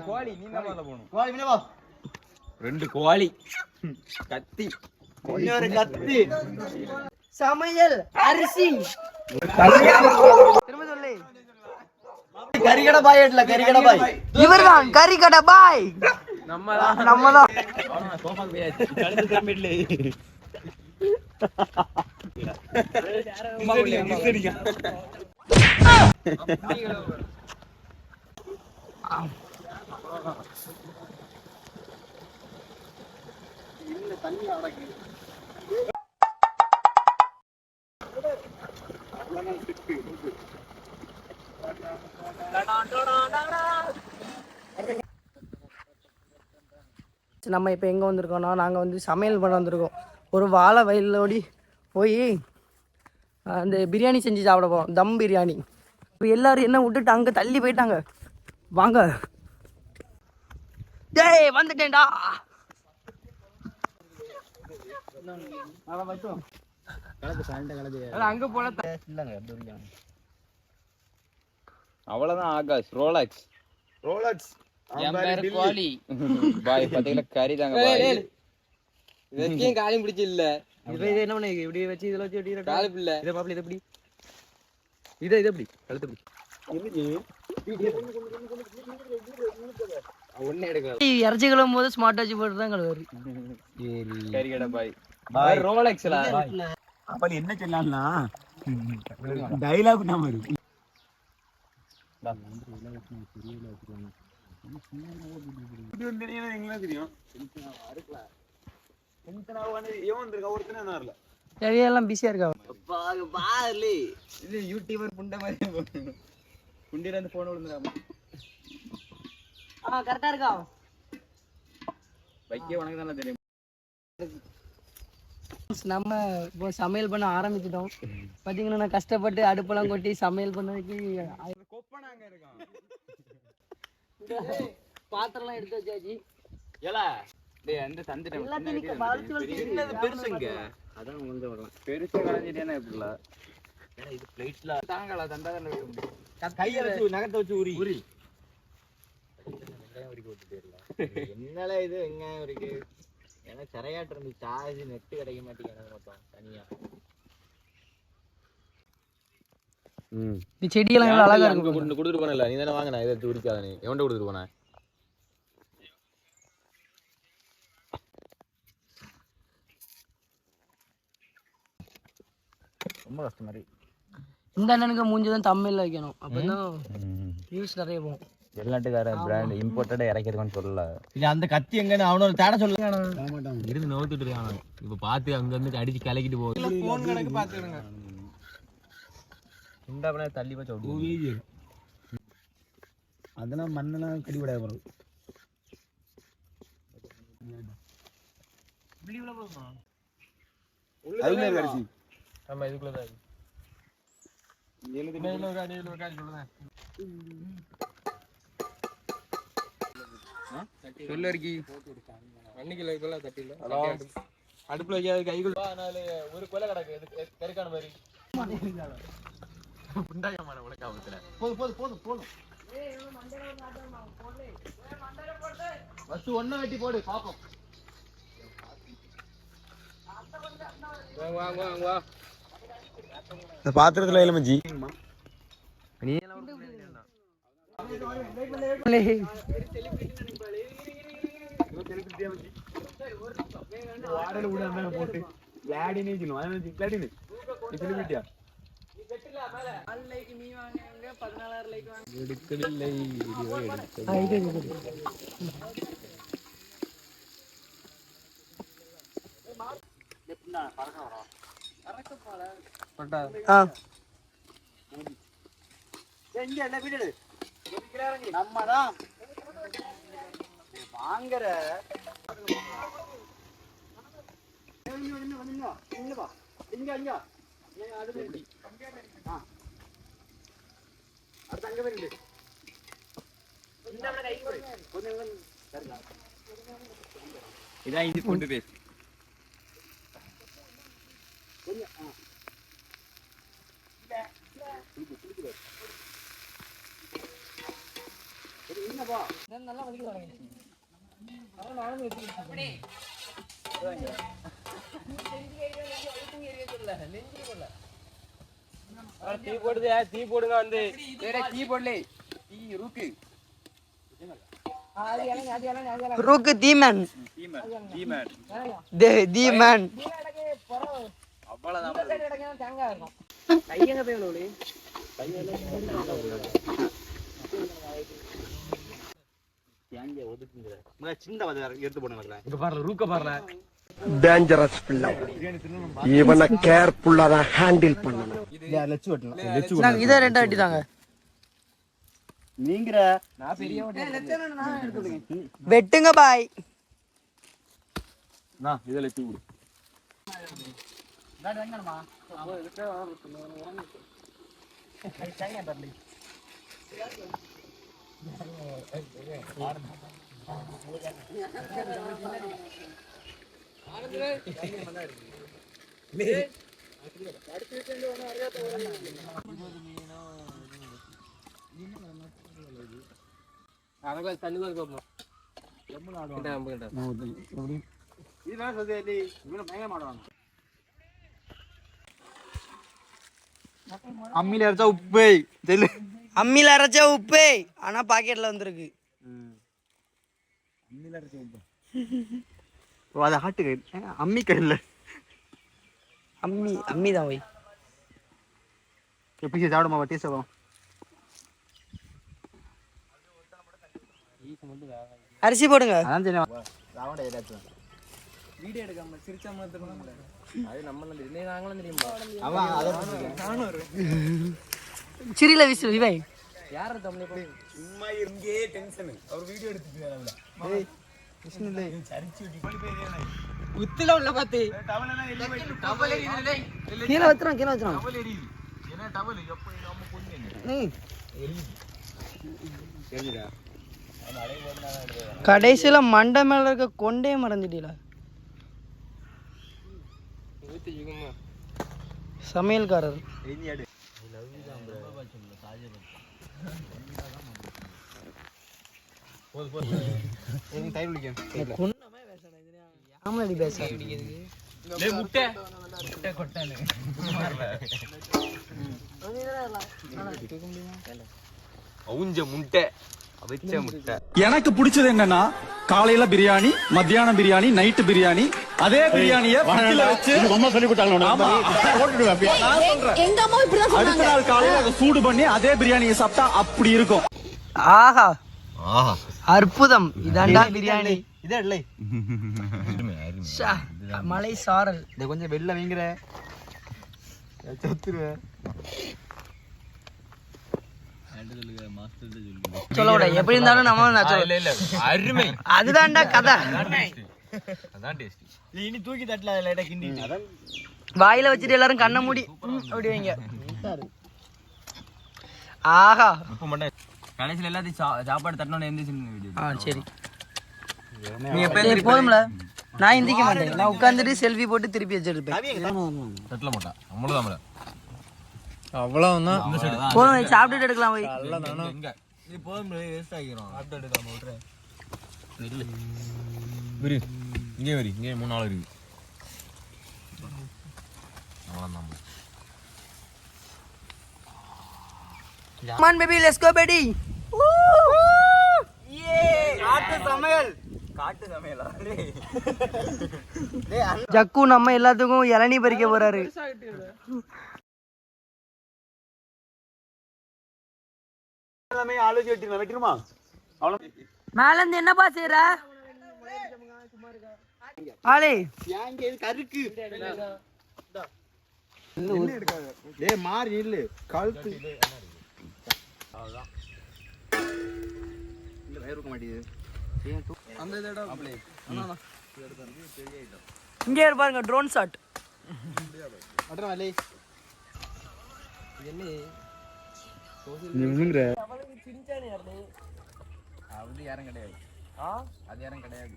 கோழி நீ தான் முதல்ல போணும். கோழி மீனவா 2 கோழி கத்தி இன்னொரு கத்தி சமையல் அரிசி திரும்ப சொல்லு. கறிகடை பாய் இல்ல கறிகடை பாய் இவர்தான் கறிக்கடை பாய். நம்மதான் சோஃபாக்கு போயாச்சு. கழுத்து திரும்பிடல. நம்ம இப்போ எங்கே வந்திருக்கோம்னா நாங்கள் வந்து சமையல் பண்ண வந்திருக்கோம். ஒரு வாழை வயலோடி போய் அந்த பிரியாணி செஞ்சு சாப்பிட போகிறோம். தம் பிரியாணி. இப்போ எல்லோரும் என்ன விட்டுட்டு அங்கே தள்ளி போயிட்டாங்க. வாங்க. டேய் வந்துட்டேன்டா. அங்கே போல அவ்வளவுதான். ஆகாஷ் ரோலக்ஸ் கோழி பாய் 10 கிலோ கறி தாங்க பாய். இதற்கும் காலி பிடிச்சி இல்ல. இது என்ன பண்ண இப்படி வச்சு இதில் வச்சு எப்படி காலி பிள்ளை இதை பாப்பல. இது எப்படி இது எப்படி கழுத்து எப்படி இறச்சி கழுவும் போது ஸ்மார்ட் வாட்ச் போட்டு தான் கழுவாரு. கறிகடை பாய் பாய் ரோலக்ஸ்ல அப்ப என்ன சொல்லலாம்னா டைலாக் நாம இருக்கு. எல்லாம் பிஸியா இருக்கா. இது யூடியூபர் புண்ட மாதிரி புண்டில இருந்து போன் விழுந்துடாம. கரெக்டா இருக்கா. வைக்க உனக்கு தானே தெரியும். நம்ம இப்போ சமையல் பண்ண ஆரம்பிச்சிட்டோம். பாத்தீங்கன்னா நான் கஷ்டப்பட்டு அடுப்பெல்லாம் கொட்டி சமையல் பண்ணதுக்கு பாத்திரம்லாம் எடுத்து வச்சாச்சு. பெருசுங்க அதான் கொஞ்சம் வரலாம். பெருசு கலைஞ்சிட்டேன்னா எப்படில இது பிளேட்ல தாங்களா தண்டா கையை வச்சு நகத்தை வச்சு உரி உரி என்னல இது வெங்காயம் இருக்கு. ஏன்னா சிறையாட்டு இருந்து சார்ஜ் நெட்டு கிடைக்க மாட்டேங்குது மொத்தம் தனியா. செடியெல்லாம் எவ்வளவு அழகா இருக்கு. கொடுத்துட்டு போனல நீ தானே வாங்கின. இதை எடுத்து உரிக்காத. நீ எவன்ட கொடுத்துட்டு போன? ரொம்ப கஷ்டம் மாதிரி. இந்த அண்ணனுக்கு மூஞ்சிதான் தமிழ்ல வைக்கணும். அப்பதான் வியூஸ் நிறைய போகும். வெளிநாட்டுக்கார பிராண்ட் இம்போர்ட்டடா இறக்கிருக்கான்னு சொல்லல. இல்ல அந்த கத்தி எங்கன்னு அவனோட தேட சொல்லுங்க. இருந்து நோத்துட்டு இருக்காங்க. இப்ப பாத்து அங்க இருந்து அடிச்சு கலக்கிட்டு போகுது. போன் கணக்கு பாத்துடுங்க. இந்த அப்பனா தள்ளி போச்சு ஓடி. அதெல்லாம் மண்ணெல்லாம் கடி விடாத போறது. உள்ளில போகுமா? அதுல கடிச்சி. ஆமா இதுக்குள்ள தான். மேல ஒரு காடி சொல்லுங்க. சொல்ல இருக்கி அன்னைக்கு கொல்ல தட்டில அடுப்புல வைக்காத கைக்குள்ள நாலு ஒரு கொலை கிடக்கு கறிக்கான மாதிரி புண்டாயமான உலகாவத்துல. போதும் பஸ் ஒண்ணு வெட்டி போடு பாப்போம். வா இந்த பாத்திரத்துல எலுமிஞ்சி நீ போட்டு கிளாடினே கிளாடினே நம்மதான் வாங்குற இதான் இது கொண்டு பேசு. நல்லா வலிக்க தொடங்கிடுச்சு. நானும் வச்சுக்கிட்டேன். தீ போடுது, தீ போடுங்க வந்து. தீ போடல, தீ ருக்கு. ருக்கு தீமன். தீமன். அவ்வளவுதான். கையங்க போய் விடு. சின்ன எடுத்து போடுங்க. இங்க பாருங்க, ரூக்க பாருங்க. டேஞ்சரஸ் பிள்ளை. இவனை கேர்ஃபுல்லா தான் ஹேண்டில் பண்ணணும். நாங்க இதை ரெண்டா வெட்டிதாங்க. நீங்கிற நான் பெரிய வெட்டுங்க பாய். நான் இதில் எத்தி விடு. தண்ணி தான் கோப்போம். அம்மியில அரைச்சா உப்பு தெரியல. அம்மியில அரைச்ச உப்பு ஆனா பாக்கெட்ல வந்திருக்கு. அம்மியில அரைச்ச உப்பு. ஓ அது ஹாட்டு அம்மி கல்ல. அம்மி தான் வை. எப்படி சாப்பிடுமா டேஸ்ட் ஆகும். அரிசி போடுங்க. வீடியோ எடுக்காம சிரிச்சா மாத்திரம் அது நம்மளும் தெரியும், நாங்களும் தெரியுமா. சிரில விசு இவை யார தமிழ் சும்மா இங்கே டென்ஷன். அவர் வீடியோ எடுத்துட்டு உத்துல உள்ள பாத்து கீழே வச்சிரும் கீழே வச்சிரும். கடைசியில மண்டை மேல இருக்க கொண்டே மறந்துட்டீங்களா? சமையல்காரர் ஆமலடி பேச முட்டை அவுஞ்ச முட்டை அவிச்ச முட்டை. எனக்கு பிடிச்சது என்னன்னா காலையில பிரியாணி, மத்தியானம் பிரியாணி, நைட்டு பிரியாணி. அதே பிரியாணியை வச்சு அடுத்த நாள் காலையில அதை சூடு பண்ணி அதே பிரியாணியை சாப்பிட்டா அப்படி இருக்கும். ஆஹா அற்புதம். இதாண்டா பிரியாணி. இதே இல்லை மலை சாரல். இதை கொஞ்சம் வெளில வைங்கிற சத்துருவேன். சொல்ல எப்படி இருந்தாலும் நம்ம அருமை. அதுதான்டா கதை. இனி தூக்கி தட்டல லைட்டா கிண்டி வாயில வச்சுட்டு எல்லாரும் கண்ணை மூடி அப்படி வைங்க. ஆஹா கடைசியில் எல்லாத்தையும் சாப்பாடு தட்டணும் எந்திரிச்சு. சரி போதும்ல. நான் எந்திரிக்க மாட்டேன். நான் உட்காந்துட்டு செல்ஃபி போட்டு திருப்பி வச்சிருப்பேன். தட்டல மாட்டேன். அவ்வளவுதான் அவ்வளவுதான். போதும் சாப்பிட்டுட்டு எடுக்கலாம் போய். இது போதும் வேஸ்ட் ஆகிரும். சாப்பிட்டு எடுக்காம விட்டுறேன். இங்கே வரி இங்கே 3 நாள் இருக்கு. அவ்வளோதான். Come on baby, let's go baby. காட்டு சமையலா ஜக்கு நம்ம எல்லாத்துக்கும் இளநீ பறிக்க போறாரு. ஆலோசி வெட்டிருமா மேல இருந்து என்னப்பா செய்யற ஆளே? கருக்கு மாறி இல்ல கழுத்து இங்கே பாருங்க ட்ரோன் ஷாட். அது யாரும் கிடையாது. அது யாரும் கிடையாது.